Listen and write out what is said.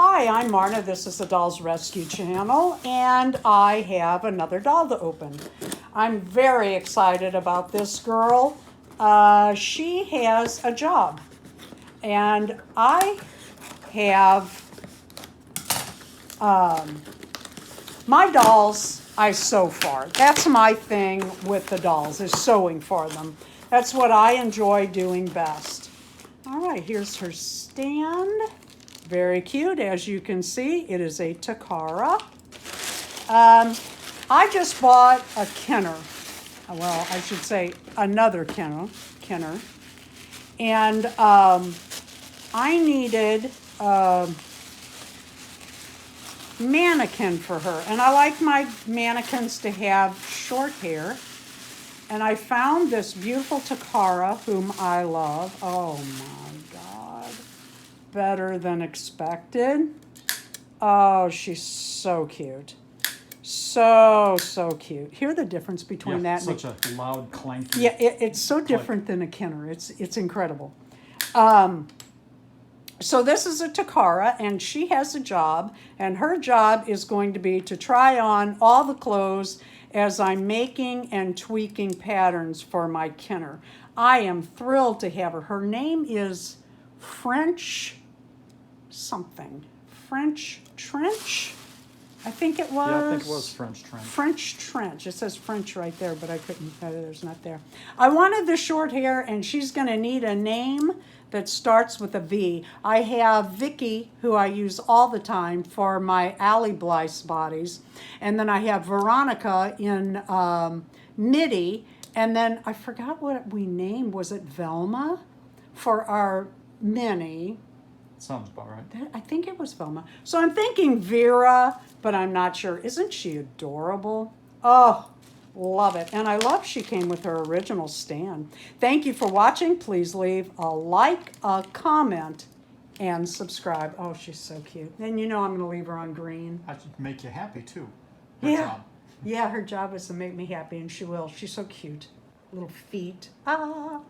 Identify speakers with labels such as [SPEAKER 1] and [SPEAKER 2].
[SPEAKER 1] Hi, I'm Marna. This is the Dolls Rescue Channel, and I have another doll to open. I'm very excited about this girl. She has a job, and I have my dolls. I sew for. That's my thing with the dolls, is sewing for them. That's what I enjoy doing best. All right, here's her stand. Very cute, as you can see. It is a Takara. I just bought a Kenner. Well, I should say another Kenner. And I needed a mannequin for her. And I like my mannequins to have short hair. And I found this beautiful Takara, whom I love. Oh my God. Better than expected. Oh, she's so cute. So cute. Hear the difference between that
[SPEAKER 2] and such a loud clanky.
[SPEAKER 1] Yeah, it's so different than a Kenner. It's incredible. So this is a Takara, and she has a job, and her job is going to be to try on all the clothes as I'm making and tweaking patterns for my Kenner. I am thrilled to have her. Her name is French something. French Trench? I think it was.
[SPEAKER 2] Yeah, I think it was French Trench.
[SPEAKER 1] French Trench. It says French right there, but I couldn't, there's not there. I wanted the short hair, and she's going to need a name that starts with a V. I have Vicky, who I use all the time for my Takara Blythe bodies. And then I have Veronica in MIDI. And then I forgot what we named. Was it Velma? For our mini.
[SPEAKER 2] Sounds about right.
[SPEAKER 1] I think it was Velma. So I'm thinking Vera, but I'm not sure. Isn't she adorable? Oh, love it. And I love she came with her original stand. Thank you for watching. Please leave a like, a comment, and subscribe. Oh, she's so cute. And you know I'm going to leave her on green.
[SPEAKER 2] That should make you happy, too.
[SPEAKER 1] Her job. Yeah, her job is to make me happy, and she will. She's so cute. Little feet. Ah.